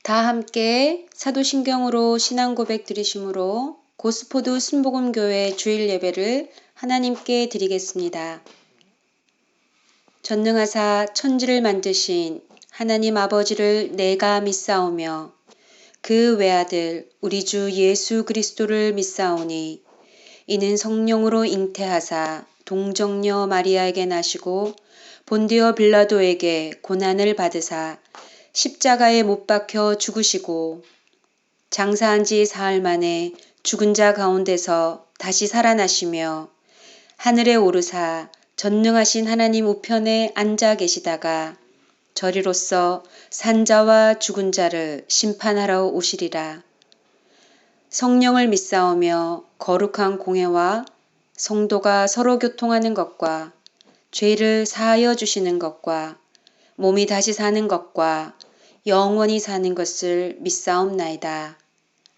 다 함께 사도신경으로 신앙 고백 드리심으로 고스포드 순복음교회 주일 예배를 하나님께 드리겠습니다. 전능하사 천지를 만드신 하나님 아버지를 내가 믿사오며 그 외아들 우리 주 예수 그리스도를 믿사오니 이는 성령으로 잉태하사 동정녀 마리아에게 나시고 본디오 빌라도에게 고난을 받으사 십자가에 못 박혀 죽으시고 장사한 지 사흘 만에 죽은 자 가운데서 다시 살아나시며 하늘에 오르사 전능하신 하나님 우편에 앉아 계시다가 저리로서 산자와 죽은 자를 심판하러 오시리라. 성령을 믿사오며 거룩한 공회와 성도가 서로 교통하는 것과 죄를 사하여 주시는 것과 몸이 다시 사는 것과 영원히 사는 것을 믿사옵나이다.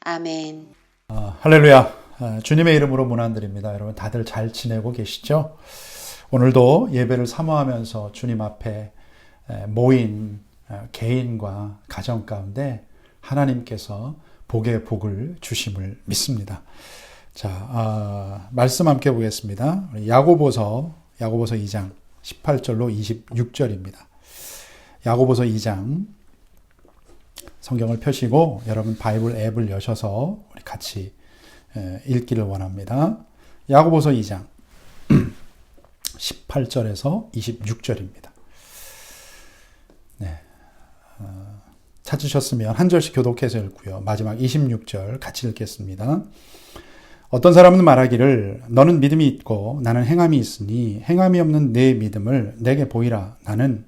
아멘. 할렐루야. 주님의 이름으로 문안드립니다. 여러분 다들 잘 지내고 계시죠? 오늘도 예배를 사모하면서 주님 앞에 모인 개인과 가정 가운데 하나님께서 복의 복을 주심을 믿습니다. 자, 말씀 함께 보겠습니다. 야고보서 2장 18절로 26절입니다. 야고보서 2장 성경을 펴시고 여러분 바이블 앱을 여셔서 우리 같이 읽기를 원합니다. 야고보서 2장 18절에서 26절입니다. 네, 찾으셨으면 한 절씩 교독해서 읽고요. 마지막 26절 같이 읽겠습니다. 어떤 사람은 말하기를 너는 믿음이 있고 나는 행함이 있으니 행함이 없는 내 믿음을 내게 보이라. 나는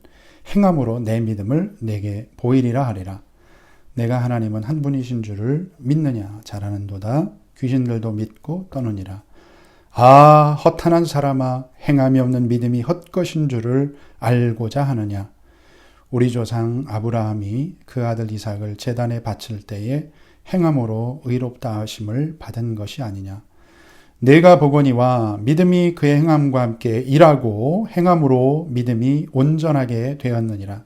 행함으로 내 믿음을 내게 보이리라 하리라. 내가 하나님은 한 분이신 줄을 믿느냐? 잘하는도다. 귀신들도 믿고 떠느니라. 아, 허탄한 사람아, 행함이 없는 믿음이 헛것인 줄을 알고자 하느냐? 우리 조상 아브라함이 그 아들 이삭을 제단에 바칠 때에 행함으로 의롭다 하심을 받은 것이 아니냐? 내가 보거니와 믿음이 그의 행함과 함께 일하고 행함으로 믿음이 온전하게 되었느니라.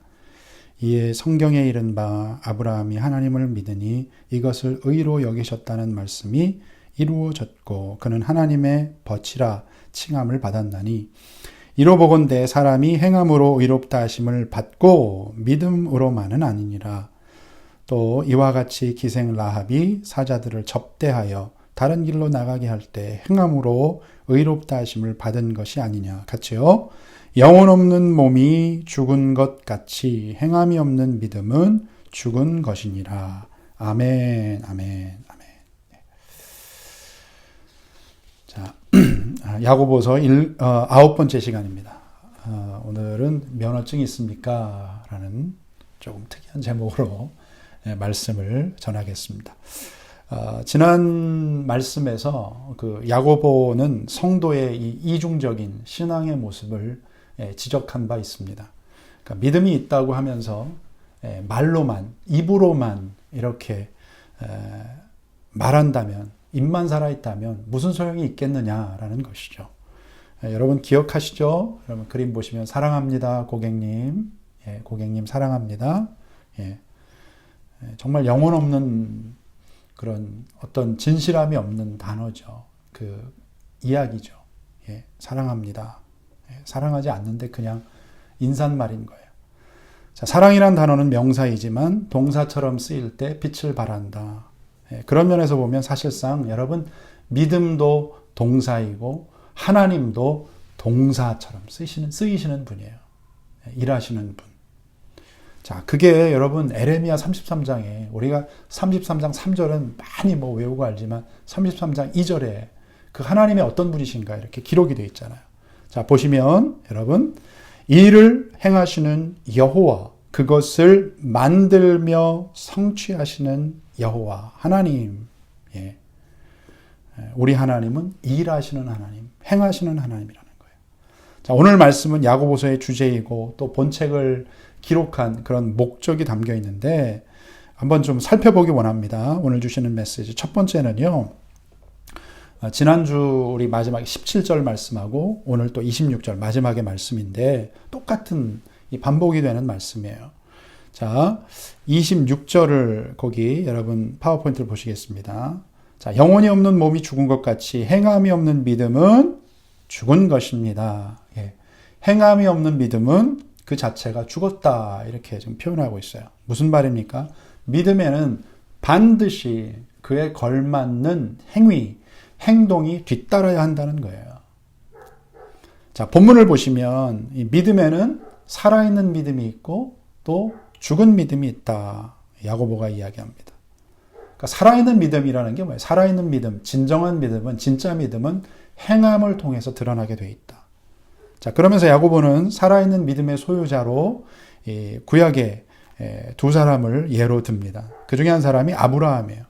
이에 성경에 이른 바 아브라함이 하나님을 믿으니 이것을 의로 여기셨다는 말씀이 이루어졌고 그는 하나님의 벗이라 칭함을 받았나니 이로 보건대 사람이 행함으로 의롭다 하심을 받고 믿음으로만은 아니니라. 또 이와 같이 기생 라합이 사자들을 접대하여 다른 길로 나가게 할 때 행함으로 의롭다 하심을 받은 것이 아니냐. 같이요. 영혼 없는 몸이 죽은 것 같이 행함이 없는 믿음은 죽은 것이니라. 아멘, 아멘, 아멘. 자, 야고보서 9번째 시간입니다. 오늘은 면허증이 있습니까? 라는 조금 특이한 제목으로 말씀을 전하겠습니다. 지난 말씀에서 그 야고보는 성도의 이 이중적인 신앙의 모습을 지적한 바 있습니다. 그러니까 믿음이 있다고 하면서 말로만, 입으로만 이렇게 말한다면, 입만 살아있다면 무슨 소용이 있겠느냐라는 것이죠. 여러분 기억하시죠? 여러분 그림 보시면 사랑합니다, 고객님. 고객님 사랑합니다. 정말 영혼 없는 그런 어떤 진실함이 없는 단어죠. 그 이야기죠. 사랑합니다. 사랑하지 않는데 그냥 인사말인 거예요. 자, 사랑이란 단어는 명사이지만 동사처럼 쓰일 때 빛을 발한다. 그런 면에서 보면 사실상 여러분 믿음도 동사이고 하나님도 동사처럼 쓰이시는 분이에요. 일하시는 분. 자, 그게 여러분 에레미야 33장에 우리가 33장 3절은 많이 외우고 알지만 33장 2절에 그 하나님의 어떤 분이신가 이렇게 기록이 되어 있잖아요. 자, 보시면 여러분 이를 행하시는 여호와, 그것을 만들며 성취하시는 여호와 하나님. 우리 하나님은 일하시는 하나님, 행하시는 하나님이라는 거예요. 자, 오늘 말씀은 야고보서의 주제이고 또 본책을 기록한 그런 목적이 담겨 있는데 한번 좀 살펴보기 원합니다. 오늘 주시는 메시지 첫 번째는요. 지난주 우리 마지막에 17절 말씀하고 오늘 또 26절 마지막의 말씀인데 똑같은 이 반복이 되는 말씀이에요. 자, 26절을 거기 여러분 파워포인트를 보시겠습니다. 자, 영혼이 없는 몸이 죽은 것 같이 행함이 없는 믿음은 죽은 것입니다. 예. 행함이 없는 믿음은 그 자체가 죽었다. 이렇게 좀 표현하고 있어요. 무슨 말입니까? 믿음에는 반드시 그에 걸맞는 행동이 뒤따라야 한다는 거예요. 자, 본문을 보시면 이 믿음에는 살아있는 믿음이 있고 또 죽은 믿음이 있다. 야고보가 이야기합니다. 그러니까 살아있는 믿음이라는 게 뭐예요? 살아있는 믿음, 진정한 믿음은, 진짜 믿음은 행함을 통해서 드러나게 돼 있다. 자, 그러면서 야고보는 살아있는 믿음의 소유자로 이 구약의 두 사람을 예로 듭니다. 그 중에 한 사람이 아브라함이에요.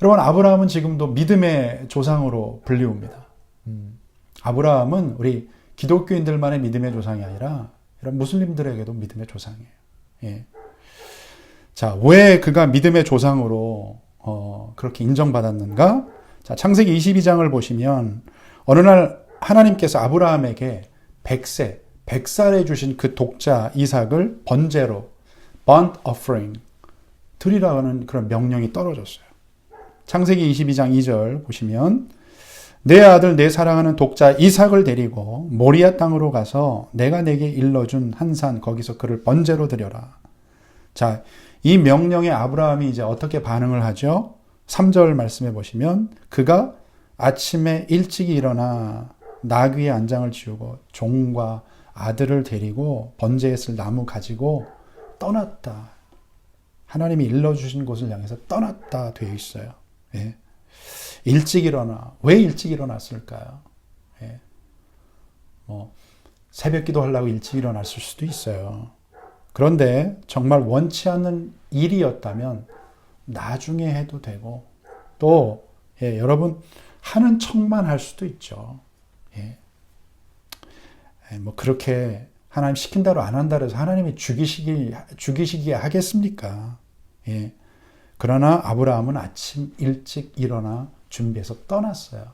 여러분, 아브라함은 지금도 믿음의 조상으로 불리웁니다. 아브라함은 우리 기독교인들만의 믿음의 조상이 아니라 이런 무슬림들에게도 믿음의 조상이에요. 예. 자, 왜 그가 믿음의 조상으로 그렇게 인정받았는가? 자, 창세기 22장을 보시면 어느 날 하나님께서 아브라함에게 100살에 주신 그 독자 이삭을 번제로 burnt offering 드리라는 그런 명령이 떨어졌어요. 창세기 22장 2절 보시면 내 아들 내 사랑하는 독자 이삭을 데리고 모리아 땅으로 가서 내가 내게 일러준 한 산 거기서 그를 번제로 드려라. 자, 이 명령에 아브라함이 이제 어떻게 반응을 하죠? 3절 말씀해 보시면 그가 아침에 일찍이 일어나 나귀의 안장을 지우고 종과 아들을 데리고 번제에 쓸 나무 가지고 떠났다. 하나님이 일러주신 곳을 향해서 떠났다 되어 있어요. 예. 일찍 일어나. 왜 일찍 일어났을까요? 예. 새벽 기도 하려고 일찍 일어났을 수도 있어요. 그런데 정말 원치 않는 일이었다면 나중에 해도 되고 또 여러분 하는 척만 할 수도 있죠. 그렇게 하나님 시킨 대로 안 한다 해서 하나님이 죽이시기 하겠습니까? 그러나 아브라함은 아침 일찍 일어나 준비해서 떠났어요.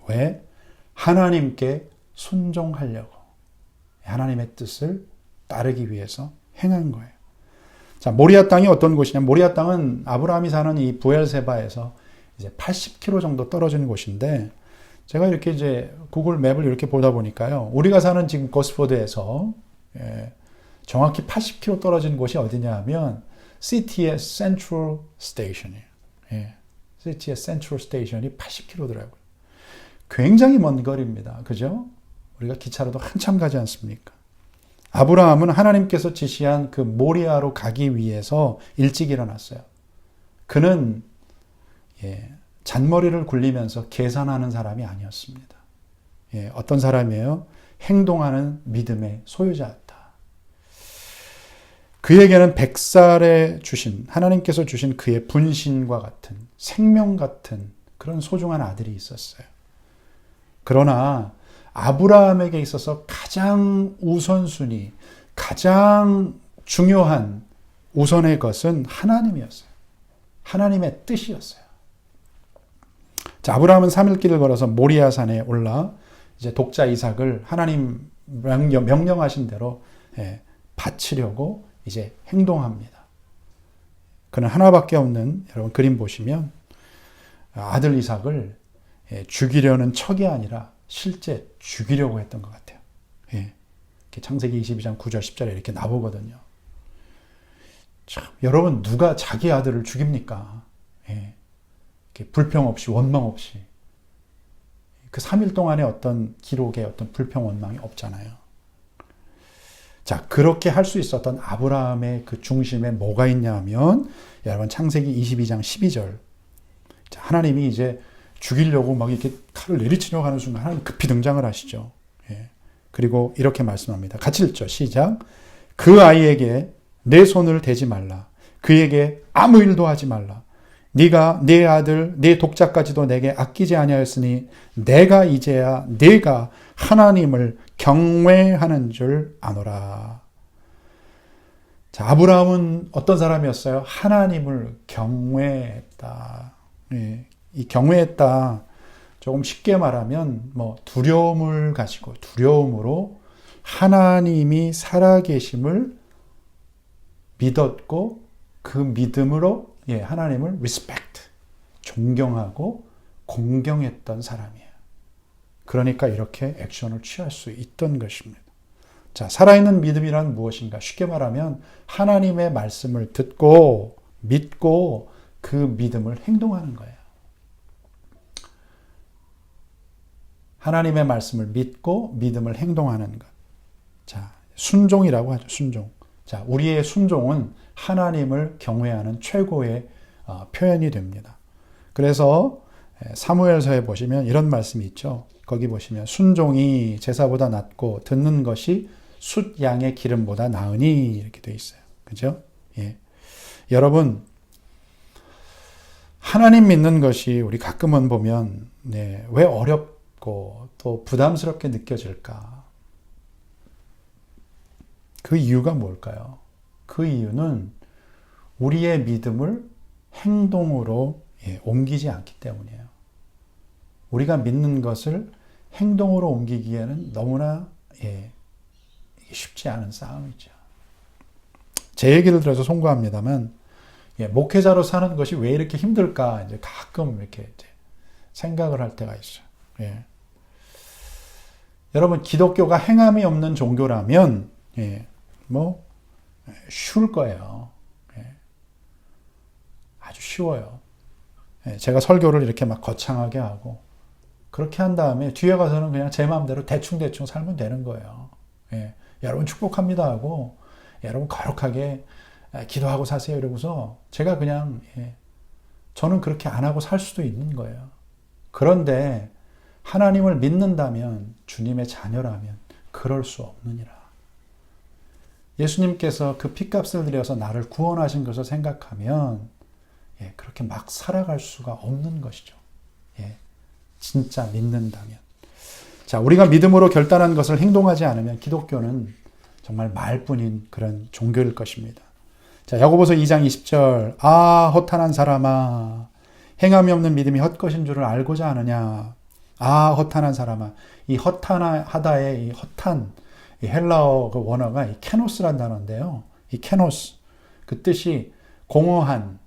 왜? 하나님께 순종하려고. 하나님의 뜻을 따르기 위해서 행한 거예요. 자, 모리아 땅이 어떤 곳이냐? 모리아 땅은 아브라함이 사는 이 부엘세바에서 이제 80km 정도 떨어지는 곳인데, 제가 이렇게 이제 구글 맵을 이렇게 보다 보니까요, 우리가 사는 지금 거스포드에서 정확히 80km 떨어진 곳이 어디냐 하면 시티의 센트럴 스테이션이에요. 시티의 센트럴 스테이션이 80km더라고요. 굉장히 먼 거리입니다. 그죠? 우리가 기차로도 한참 가지 않습니까? 아브라함은 하나님께서 지시한 그 모리아로 가기 위해서 일찍 일어났어요. 그는 잔머리를 굴리면서 계산하는 사람이 아니었습니다. 어떤 사람이에요? 행동하는 믿음의 소유자였다. 그에게는 100살에 주신, 하나님께서 주신 그의 분신과 같은, 생명 같은 그런 소중한 아들이 있었어요. 그러나 아브라함에게 있어서 가장 우선순위, 가장 중요한 우선의 것은 하나님이었어요. 하나님의 뜻이었어요. 자, 아브라함은 3일 길을 걸어서 모리아산에 올라 이제 독자 이삭을 하나님 명령하신 대로 바치려고 이제 행동합니다. 그는 하나밖에 없는, 여러분 그림 보시면 아들 이삭을 죽이려는 척이 아니라 실제 죽이려고 했던 것 같아요. 창세기 22장 9절 10절에 이렇게 나오거든요. 참, 여러분 누가 자기 아들을 죽입니까? 불평 없이 원망 없이. 그 3일 동안의 어떤 기록에 어떤 불평 원망이 없잖아요. 자, 그렇게 할 수 있었던 아브라함의 그 중심에 뭐가 있냐 하면, 여러분 창세기 22장 12절. 자, 하나님이 이제 죽이려고 막 이렇게 칼을 내리치려고 하는 순간 하나님 급히 등장을 하시죠. 그리고 이렇게 말씀합니다. 같이 읽죠. 시작. 그 아이에게 내 손을 대지 말라. 그에게 아무 일도 하지 말라. 네가 네 아들 네 독자까지도 내게 아끼지 아니하였으니 내가 이제야 네가 하나님을 경외하는 줄 아노라. 자, 아브라함은 어떤 사람이었어요? 하나님을 경외했다. 이 경외했다. 조금 쉽게 말하면 두려움을 가지고 두려움으로 하나님이 살아계심을 믿었고 그 믿음으로 하나님을 respect, 존경하고 공경했던 사람이에요. 그러니까 이렇게 액션을 취할 수 있던 것입니다. 자, 살아있는 믿음이란 무엇인가? 쉽게 말하면 하나님의 말씀을 듣고 믿고 그 믿음을 행동하는 거예요. 하나님의 말씀을 믿고 믿음을 행동하는 것. 자, 순종이라고 하죠. 순종. 자, 우리의 순종은 하나님을 경외하는 최고의 표현이 됩니다. 그래서 사무엘서에 보시면 이런 말씀이 있죠. 거기 보시면 순종이 제사보다 낫고 듣는 것이 숫 양의 기름보다 나으니 이렇게 되어 있어요. 그죠? 예. 여러분, 하나님 믿는 것이 우리 가끔은 보면 왜 어렵고 또 부담스럽게 느껴질까? 그 이유가 뭘까요? 그 이유는 우리의 믿음을 행동으로 옮기지 않기 때문이에요. 우리가 믿는 것을 행동으로 옮기기에는 너무나 쉽지 않은 싸움이죠. 제 얘기를 들어서 송구합니다만 목회자로 사는 것이 왜 이렇게 힘들까 이제 가끔 이렇게 생각을 할 때가 있어요. 여러분, 기독교가 행함이 없는 종교라면 쉬울 거예요. 아주 쉬워요. 제가 설교를 이렇게 막 거창하게 하고 그렇게 한 다음에 뒤에 가서는 그냥 제 마음대로 대충대충 살면 되는 거예요. 여러분 축복합니다 하고 여러분 거룩하게 기도하고 사세요 이러고서 제가 그냥 저는 그렇게 안 하고 살 수도 있는 거예요. 그런데 하나님을 믿는다면, 주님의 자녀라면 그럴 수 없느니라. 예수님께서 그 핏값을 들여서 나를 구원하신 것을 생각하면 그렇게 막 살아갈 수가 없는 것이죠. 진짜 믿는다면. 자, 우리가 믿음으로 결단한 것을 행동하지 않으면 기독교는 정말 말뿐인 그런 종교일 것입니다. 자, 야고보서 2장 20절. 아, 허탄한 사람아, 행함이 없는 믿음이 헛것인 줄을 알고자 하느냐. 아, 허탄한 사람아. 이 허탄하다의 이 허탄, 이 헬라어 그 원어가 이 케노스란 단어인데요. 이 케노스, 그 뜻이 공허한,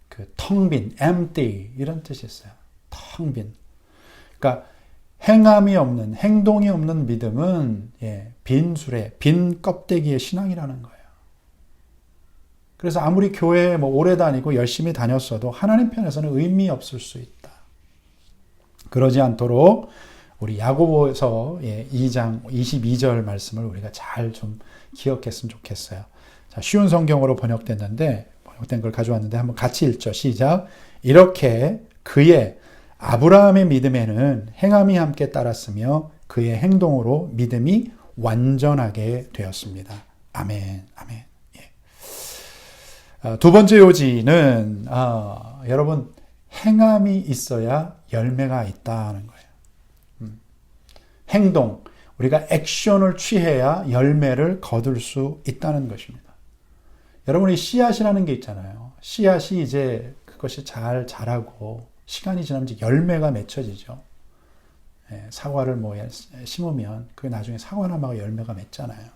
그 텅 빈, empty 이런 뜻이 있어요. 텅 빈. 그러니까 행함이 없는, 행동이 없는 믿음은 빈 술에, 빈 껍데기의 신앙이라는 거예요. 그래서 아무리 교회에 오래 다니고 열심히 다녔어도 하나님 편에서는 의미 없을 수 있다. 그러지 않도록 우리 야고보서 2장 22절 말씀을 우리가 잘 좀 기억했으면 좋겠어요. 자, 쉬운 성경으로 번역된 걸 가져왔는데 한번 같이 읽죠. 시작. 이렇게 그의 아브라함의 믿음에는 행함이 함께 따랐으며 그의 행동으로 믿음이 완전하게 되었습니다. 아멘. 아멘. 두 번째 요지는 여러분, 행함이 있어야 열매가 있다는 거예요. 행동, 우리가 액션을 취해야 열매를 거둘 수 있다는 것입니다. 여러분, 이 씨앗이라는 게 있잖아요. 씨앗이 이제 그것이 잘 자라고 시간이 지나면 이제 열매가 맺혀지죠. 사과를 심으면 그게 나중에 사과나무가 열매가 맺잖아요.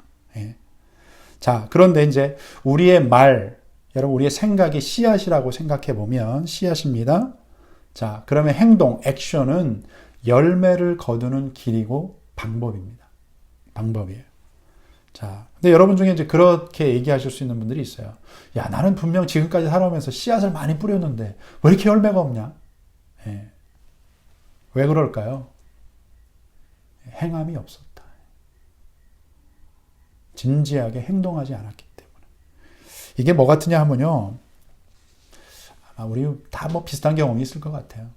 자, 그런데 이제 우리의 여러분, 우리의 생각이 씨앗이라고 생각해 보면 씨앗입니다. 자, 그러면 행동, 액션은 열매를 거두는 길이고 방법입니다. 방법이에요. 자, 근데 여러분 중에 이제 그렇게 얘기하실 수 있는 분들이 있어요. 야, 나는 분명 지금까지 살아오면서 씨앗을 많이 뿌렸는데 왜 이렇게 열매가 없냐? 왜 그럴까요? 행함이 없었다. 진지하게 행동하지 않았기 때문에. 이게 뭐 같으냐 하면요. 아마 우리 다 비슷한 경험이 있을 것 같아요.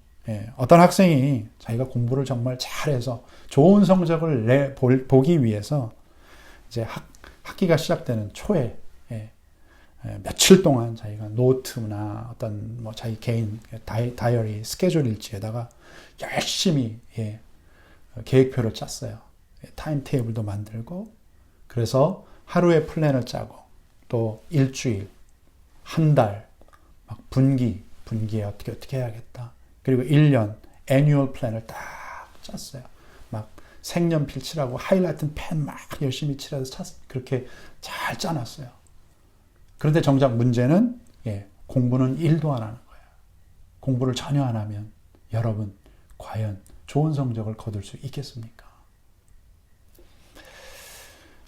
어떤 학생이 자기가 공부를 정말 잘해서 좋은 성적을 보기 위해서 이제 학기가 시작되는 초에 며칠 동안 자기가 노트나 어떤 자기 개인 다이어리 스케줄 일지에다가 열심히 계획표를 짰어요. 타임 테이블도 만들고, 그래서 하루의 플랜을 짜고, 또 일주일, 한 달, 막 분기에 어떻게 해야겠다. 그리고 1년 애뉴얼 플랜을 딱 짰어요. 막 색연필 칠하고 하이라이트 펜 막 열심히 칠해서 그렇게 잘 짜놨어요. 그런데 정작 문제는 공부는 1도 안 하는 거예요. 공부를 전혀 안 하면 여러분 과연 좋은 성적을 거둘 수 있겠습니까?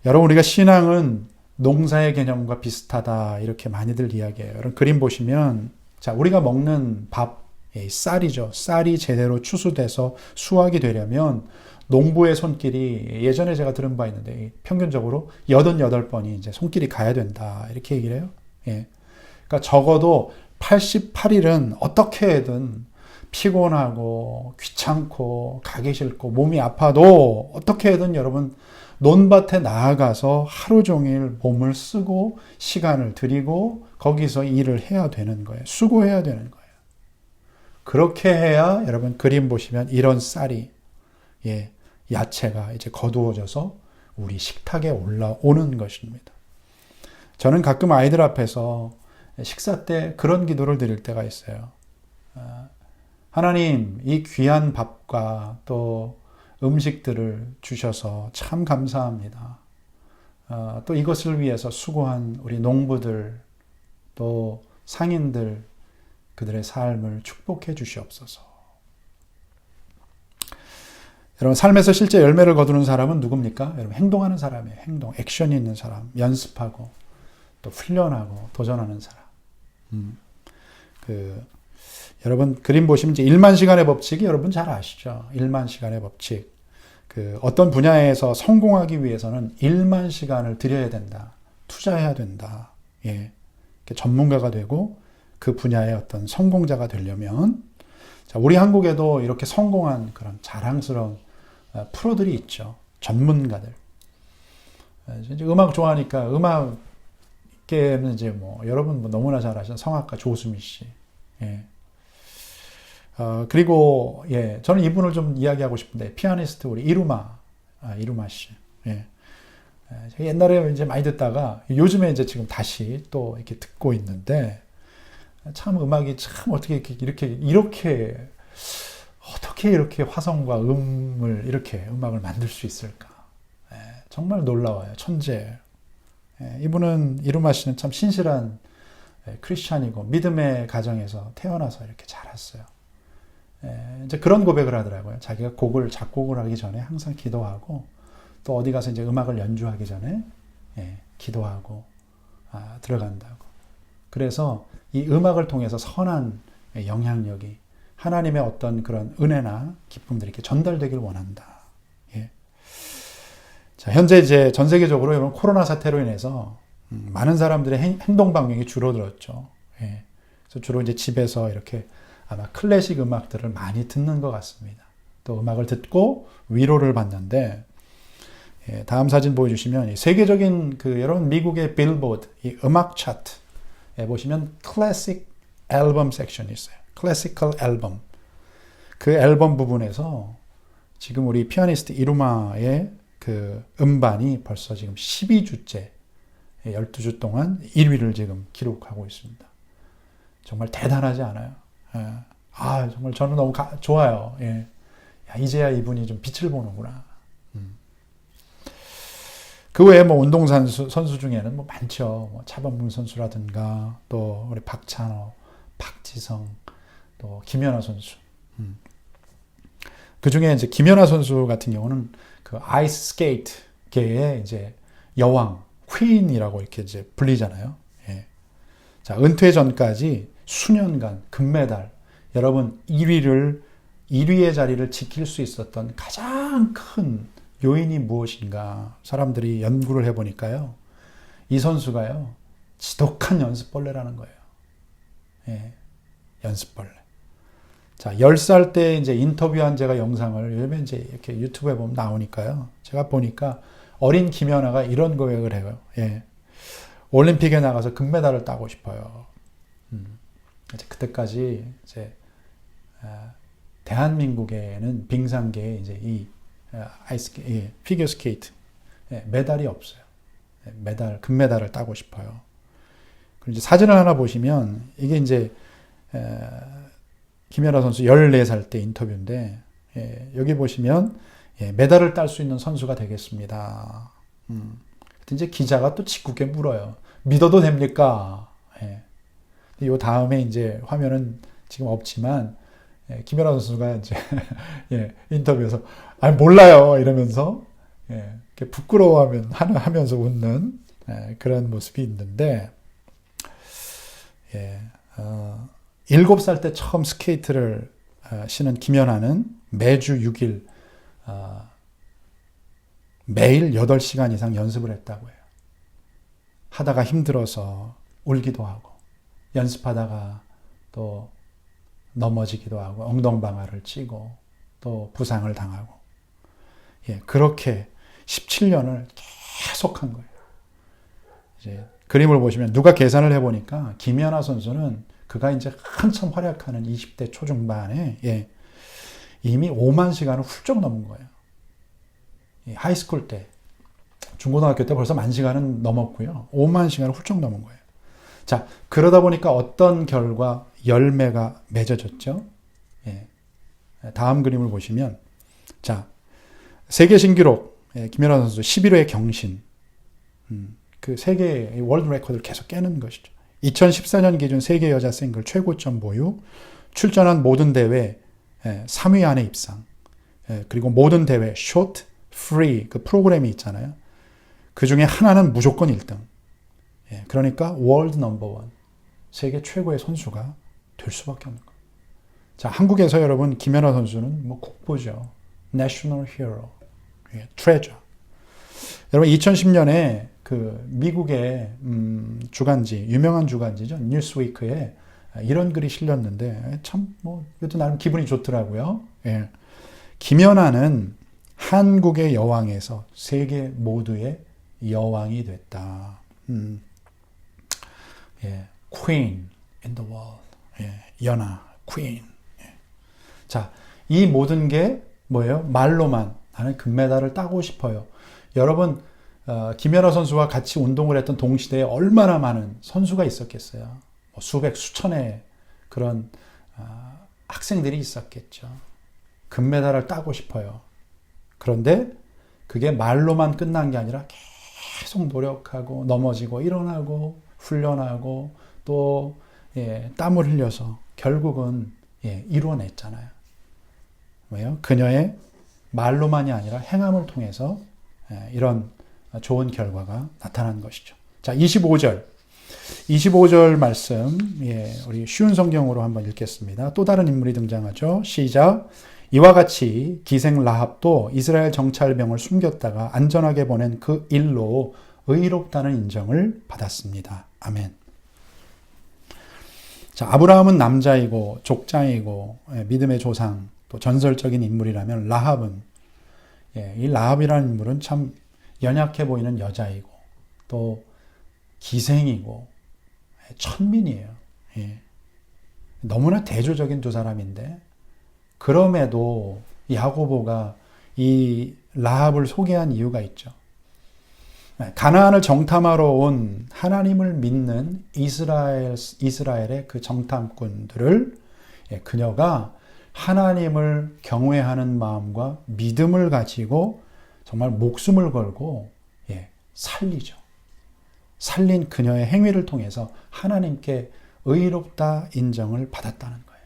여러분 우리가 신앙은 농사의 개념과 비슷하다 이렇게 많이들 이야기해요. 여러분 그림 보시면 자 우리가 먹는 밥 쌀이죠. 쌀이 제대로 추수돼서 수확이 되려면 농부의 손길이 예전에 제가 들은 바 있는데 평균적으로 88번이 이제 손길이 가야 된다 이렇게 얘기를 해요. 그러니까 적어도 88일은 어떻게든 피곤하고 귀찮고 가기 싫고 몸이 아파도 어떻게든 여러분 논밭에 나아가서 하루 종일 몸을 쓰고 시간을 들이고 거기서 일을 해야 되는 거예요. 수고해야 되는 거예요. 그렇게 해야 여러분 그림 보시면 이런 쌀이 야채가 이제 거두어져서 우리 식탁에 올라오는 것입니다. 저는 가끔 아이들 앞에서 식사 때 그런 기도를 드릴 때가 있어요. 하나님, 이 귀한 밥과 또 음식들을 주셔서 참 감사합니다. 또 이것을 위해서 수고한 우리 농부들, 또 상인들, 그들의 삶을 축복해 주시옵소서. 여러분, 삶에서 실제 열매를 거두는 사람은 누굽니까? 여러분, 행동하는 사람이에요. 행동, 액션이 있는 사람, 연습하고, 또 훈련하고, 도전하는 사람. 여러분, 그림 보시면 이제 1만 시간의 법칙이 여러분 잘 아시죠? 1만 시간의 법칙. 어떤 분야에서 성공하기 위해서는 1만 시간을 들여야 된다. 투자해야 된다. 전문가가 되고 그 분야의 어떤 성공자가 되려면, 자, 우리 한국에도 이렇게 성공한 그런 자랑스러운 프로들이 있죠. 전문가들. 이제 음악 좋아하니까 음악계는 이제 여러분 너무나 잘 아시는 성악가 조수미 씨. 그리고 저는 이분을 좀 이야기하고 싶은데 피아니스트 우리 이루마 씨. 제가 옛날에 이제 많이 듣다가 요즘에 이제 지금 다시 또 이렇게 듣고 있는데 참 음악이 참 어떻게 이렇게 화성과 음을 이렇게 음악을 만들 수 있을까? 정말 놀라워요. 천재. 이분은 이루마 씨는 참 신실한 크리스찬이고 믿음의 가정에서 태어나서 이렇게 자랐어요. 이제 그런 고백을 하더라고요. 자기가 작곡을 하기 전에 항상 기도하고 또 어디 가서 이제 음악을 연주하기 전에 기도하고 들어간다고. 그래서 이 음악을 통해서 선한 영향력이 하나님의 어떤 그런 은혜나 기쁨들이 이렇게 전달되길 원한다. 자, 현재 이제 전 세계적으로 이런 코로나 사태로 인해서 많은 사람들의 행동 반경이 줄어들었죠. 그래서 주로 이제 집에서 이렇게 아마 클래식 음악들을 많이 듣는 것 같습니다. 또 음악을 듣고 위로를 받는데, 다음 사진 보여주시면 세계적인 여러분 미국의 빌보드 이 음악 차트에 보시면 클래식 앨범 섹션이 있어요. 클래시컬 앨범. 그 앨범 부분에서 지금 우리 피아니스트 이루마의 음반이 벌써 지금 12주째 12주 동안 1위를 지금 기록하고 있습니다. 정말 대단하지 않아요? 정말 저는 너무 좋아요. 야, 이제야 이분이 좀 빛을 보는구나. 그 외에 운동선수 중에는 많죠. 차범근 선수라든가, 또 우리 박찬호, 박지성, 또 김연아 선수. 그 중에 이제 김연아 선수 같은 경우는 그 아이스 스케이트계의 이제 여왕, 퀸이라고 이렇게 이제 불리잖아요. 자, 은퇴 전까지 수년간 금메달, 여러분 1위의 자리를 지킬 수 있었던 가장 큰 요인이 무엇인가 사람들이 연구를 해보니까요. 이 선수가요. 지독한 연습벌레라는 거예요. 연습벌레. 자, 10살 때 이제 인터뷰한 제가 영상을 요즘에 이제 이렇게 유튜브에 보면 나오니까요. 제가 보니까 어린 김연아가 이런 고백을 해요. 올림픽에 나가서 금메달을 따고 싶어요. 이제 그때까지 이제 대한민국에는 빙상계에 이제 이 피겨 스케이트 메달이 없어요. 금메달을 따고 싶어요. 그리고 이제 사진을 하나 보시면 이게 이제 김연아 선수 14살 때 인터뷰인데 여기 보시면 메달을 딸 수 있는 선수가 되겠습니다. 이제 기자가 또 짓궂게 물어요. 믿어도 됩니까? 예. 이 다음에 이제 화면은 지금 없지만, 예, 김연아 선수가 이제, 예, 인터뷰에서, 몰라요. 이러면서, 예, 이렇게 하면서 웃는, 예, 그런 모습이 있는데, 예, 7살 때 처음 스케이트를 신은 김연아는 매주 6일, 매일 8시간 이상 연습을 했다고 해요. 하다가 힘들어서 울기도 하고, 연습하다가 또 넘어지기도 하고, 엉덩방아를 찌고, 또 부상을 당하고, 예, 그렇게 17년을 계속 한 거예요. 이제 그림을 보시면 누가 계산을 해보니까 김연아 선수는 그가 이제 한참 활약하는 20대 초중반에, 예, 이미 5만 시간을 훌쩍 넘은 거예요. 예, 하이스쿨 때, 중고등학교 때 벌써 10,000시간은 넘었고요. 5만 시간을 훌쩍 넘은 거예요. 자, 그러다 보니까 어떤 결과, 열매가 맺어졌죠? 예. 다음 그림을 보시면, 자, 세계 신기록, 예, 김연아 선수 11회 경신, 그 세계 월드 레코드를 계속 깨는 것이죠. 2014년 기준 세계 여자 싱글 최고점 보유, 출전한 모든 대회 3위 안에 입상, 그리고 모든 대회 쇼트, 프리 그 프로그램이 있잖아요. 그 중에 하나는 무조건 1등. 그러니까 월드 넘버 원, 세계 최고의 선수가 될 수밖에 없는 거예요. 자, 한국에서 여러분 김연아 선수는 뭐 국보죠. National Hero, Treasure. 여러분 2010년에 그 미국의 주간지, 유명한 주간지죠. 뉴스위크에 이런 글이 실렸는데 참 뭐 이것도 나름 기분이 좋더라고요. 예. 김연아는 한국의 여왕에서 세계 모두의 여왕이 됐다. 예, Queen in the world. 예, 연아, Queen. 예. 자, 이 모든 게 뭐예요? 말로만 나는 금메달을 따고 싶어요. 여러분, 김연아 선수와 같이 운동을 했던 동시대에 얼마나 많은 선수가 있었겠어요. 뭐 수백, 수천의 그런 학생들이 있었겠죠. 금메달을 따고 싶어요. 그런데 그게 말로만 끝난 게 아니라 계속 노력하고 넘어지고 일어나고 훈련하고 또 땀을 흘려서 결국은 이루어냈잖아요. 왜요? 그녀의 말로만이 아니라 행함을 통해서 이런 좋은 결과가 나타난 것이죠. 자, 25절 말씀, 우리 쉬운 성경으로 한번 읽겠습니다. 또 다른 인물이 등장하죠. 시작. 이와 같이 기생 라합도 이스라엘 정찰병을 숨겼다가 안전하게 보낸 그 일로 의롭다는 인정을 받았습니다. 아멘. 자, 아브라함은 남자이고 족장이고 믿음의 조상, 또 전설적인 인물이라면 라합은, 이 라합이라는 인물은 참 연약해 보이는 여자이고 또 기생이고 천민이에요. 너무나 대조적인 두 사람인데 그럼에도 야고보가 이 라합을 소개한 이유가 있죠. 가나안을 정탐하러 온 하나님을 믿는 이스라엘의 그 정탐꾼들을 그녀가 하나님을 경외하는 마음과 믿음을 가지고 정말 목숨을 걸고 살리죠. 살린 그녀의 행위를 통해서 하나님께 의롭다 인정을 받았다는 거예요.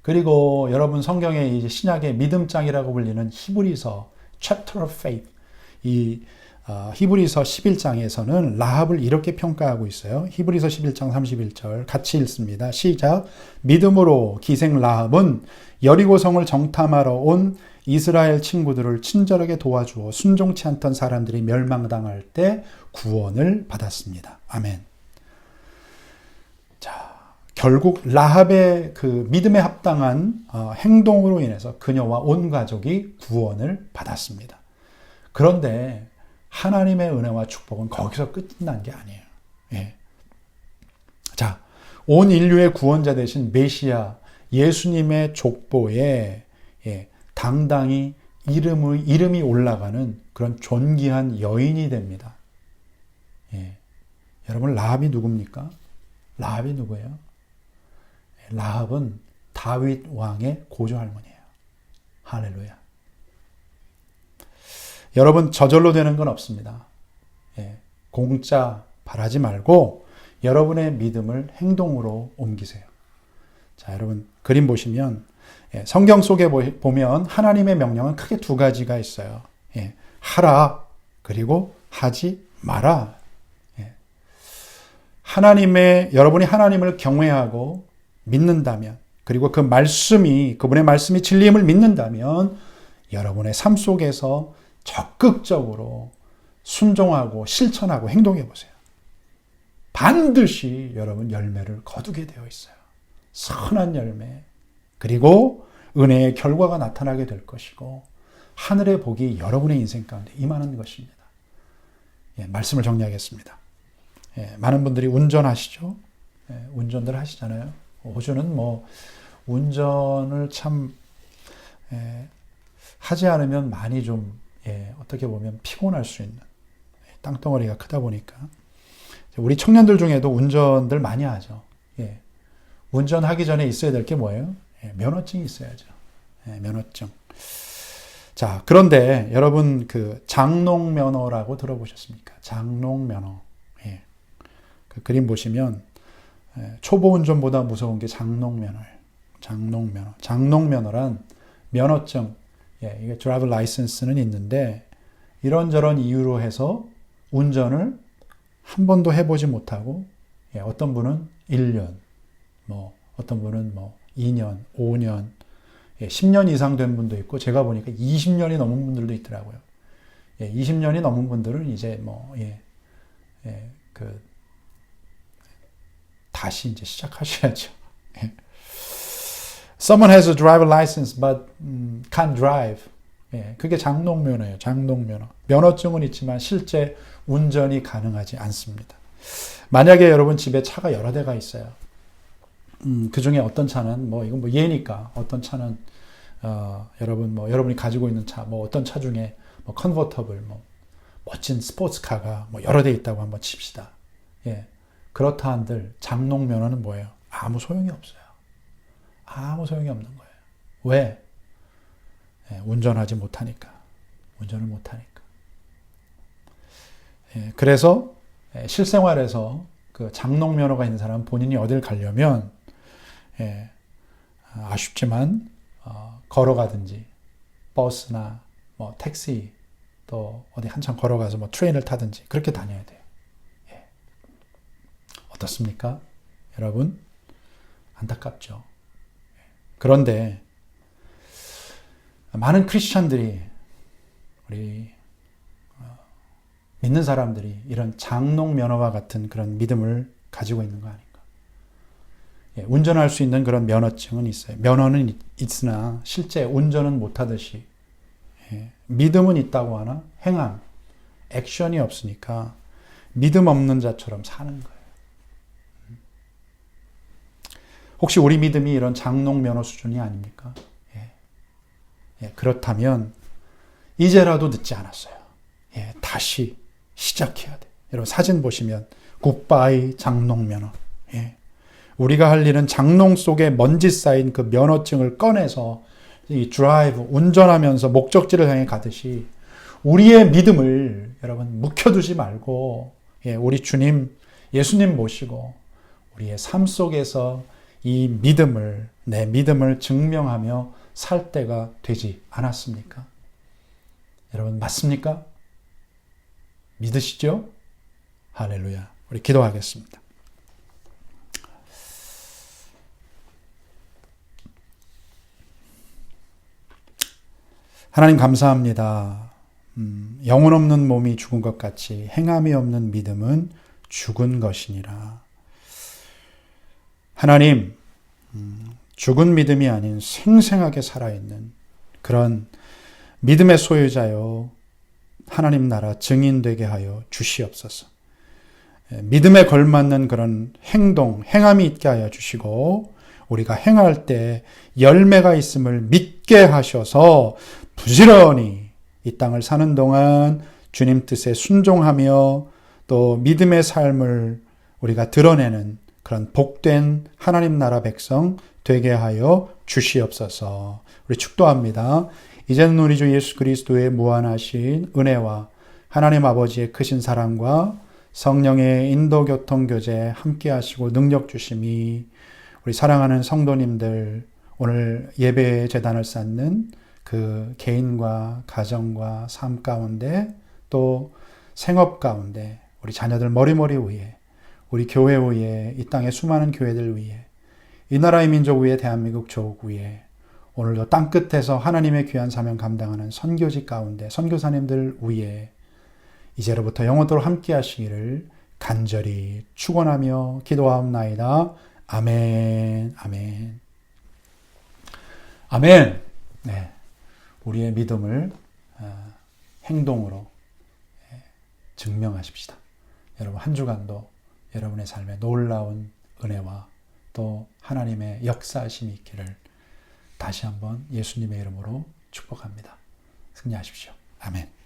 그리고 여러분 성경의 이제 신약의 믿음장이라고 불리는 히브리서 Chapter of Faith, 이 히브리서 11장에서는 라합을 이렇게 평가하고 있어요. 히브리서 11장 31절 같이 읽습니다. 시작. 믿음으로 기생 라합은 여리고성을 정탐하러 온 이스라엘 친구들을 친절하게 도와주어 순종치 않던 사람들이 멸망당할 때 구원을 받았습니다. 아멘. 자, 결국 라합의 그 믿음에 합당한 행동으로 인해서 그녀와 온 가족이 구원을 받았습니다. 그런데 하나님의 은혜와 축복은 거기서 끝난 게 아니에요. 자, 온 인류의 구원자 되신 메시아 예수님의 족보에 당당히 이름이 올라가는 그런 존귀한 여인이 됩니다. 여러분 라합이 누굽니까? 라합이 누구예요? 라합은 다윗 왕의 고조 할머니예요. 할렐루야. 여러분 저절로 되는 건 없습니다. 공짜 바라지 말고 여러분의 믿음을 행동으로 옮기세요. 자, 여러분 그림 보시면 성경 속에 보면 하나님의 명령은 크게 두 가지가 있어요. 하라 그리고 하지 마라. 여러분이 하나님을 경외하고 믿는다면, 그리고 그분의 말씀이 진리임을 믿는다면 여러분의 삶 속에서 적극적으로 순종하고 실천하고 행동해 보세요. 반드시 여러분 열매를 거두게 되어 있어요. 선한 열매, 그리고 은혜의 결과가 나타나게 될 것이고 하늘의 복이 여러분의 인생 가운데 임하는 것입니다. 말씀을 정리하겠습니다. 많은 분들이 운전하시죠? 운전들 하시잖아요. 호주는 운전을 참 하지 않으면 많이 좀 어떻게 보면 피곤할 수 있는, 땅덩어리가 크다 보니까 우리 청년들 중에도 운전들 많이 하죠. 운전하기 전에 있어야 될 게 뭐예요? 면허증이 있어야죠. 면허증. 자, 그런데 여러분 그 장롱면허라고 들어보셨습니까? 장롱면허. 그 그림 보시면 초보 운전보다 무서운 게 장롱면허예요. 장롱면허. 장롱면허란 면허증. 이게 드라이브 라이센스는 있는데 이런저런 이유로 해서 운전을 한 번도 해보지 못하고, 어떤 분은 1년, 어떤 분은 2년, 5년, 10년 이상 된 분도 있고, 제가 보니까 20년이 넘은 분들도 있더라고요. 20년이 넘은 분들은 이제 다시 이제 시작하셔야죠. Someone has a driver license but can't drive. 그게 장롱면허예요. 장롱면허. 면허증은 있지만 실제 운전이 가능하지 않습니다. 만약에 여러분 집에 차가 여러 대가 있어요. 그 중에 어떤 차는 이건 예니까, 어떤 차는 여러분이 가지고 있는 차, 어떤 차 중에 컨버터블, 멋진 스포츠카가 여러 대 있다고 한번 칩시다. 그렇다 한들 장롱면허는 뭐예요? 아무 소용이 없어요. 아무 소용이 없는 거예요. 왜? 운전하지 못하니까. 운전을 못하니까. 그래서 실생활에서 그 장롱면허가 있는 사람은 본인이 어딜 가려면 아쉽지만 걸어가든지 버스나 택시, 또 어디 한참 걸어가서 트레인을 타든지 그렇게 다녀야 돼요. 어떻습니까? 여러분, 안타깝죠. 그런데 많은 크리스찬들이, 우리 믿는 사람들이 이런 장롱 면허와 같은 그런 믿음을 가지고 있는 거 아닌가. 운전할 수 있는 그런 면허증은 있어요. 면허는 있으나 실제 운전은 못하듯이 믿음은 있다고 하나 행함, 액션이 없으니까 믿음 없는 자처럼 사는 거예요. 혹시 우리 믿음이 이런 장롱 면허 수준이 아닙니까? 그렇다면 이제라도 늦지 않았어요. 다시 시작해야 돼. 여러분 사진 보시면 굿바이 장롱 면허. 우리가 할 일은 장롱 속에 먼지 쌓인 그 면허증을 꺼내서 이 드라이브, 운전하면서 목적지를 향해 가듯이 우리의 믿음을 여러분 묵혀두지 말고 우리 주님, 예수님 모시고 우리의 삶 속에서 이 믿음을, 내 믿음을 증명하며 살 때가 되지 않았습니까? 여러분 맞습니까? 믿으시죠? 할렐루야. 우리 기도하겠습니다. 하나님 감사합니다. 영혼 없는 몸이 죽은 것 같이 행함이 없는 믿음은 죽은 것이니라. 하나님, 죽은 믿음이 아닌 생생하게 살아있는 그런 믿음의 소유자요, 하나님 나라 증인되게 하여 주시옵소서. 믿음에 걸맞는 그런 행동, 행함이 있게 하여 주시고 우리가 행할 때 열매가 있음을 믿게 하셔서 부지런히 이 땅을 사는 동안 주님 뜻에 순종하며 또 믿음의 삶을 우리가 드러내는 그런 복된 하나님 나라 백성 되게 하여 주시옵소서. 우리 축도합니다. 이제는 우리 주 예수 그리스도의 무한하신 은혜와 하나님 아버지의 크신 사랑과 성령의 인도 교통 교제 함께 하시고 능력 주심이 우리 사랑하는 성도님들 오늘 예배 재단을 쌓는 그 개인과 가정과 삶 가운데 또 생업 가운데 우리 자녀들 머리머리 위에 우리 교회 위에 이 땅의 수많은 교회들 위에 이 나라의 민족 위에 대한민국 조국 위에 오늘도 땅끝에서 하나님의 귀한 사명 감당하는 선교직 가운데 선교사님들 위에 이제로부터 영원토록 함께 하시기를 간절히 축원하며 기도하옵나이다. 아멘. 아멘. 아멘. 네. 우리의 믿음을 행동으로 증명하십시다. 여러분 한 주간도 여러분의 삶에 놀라운 은혜와 또 하나님의 역사하심이 있기를 다시 한번 예수님의 이름으로 축복합니다. 승리하십시오. 아멘.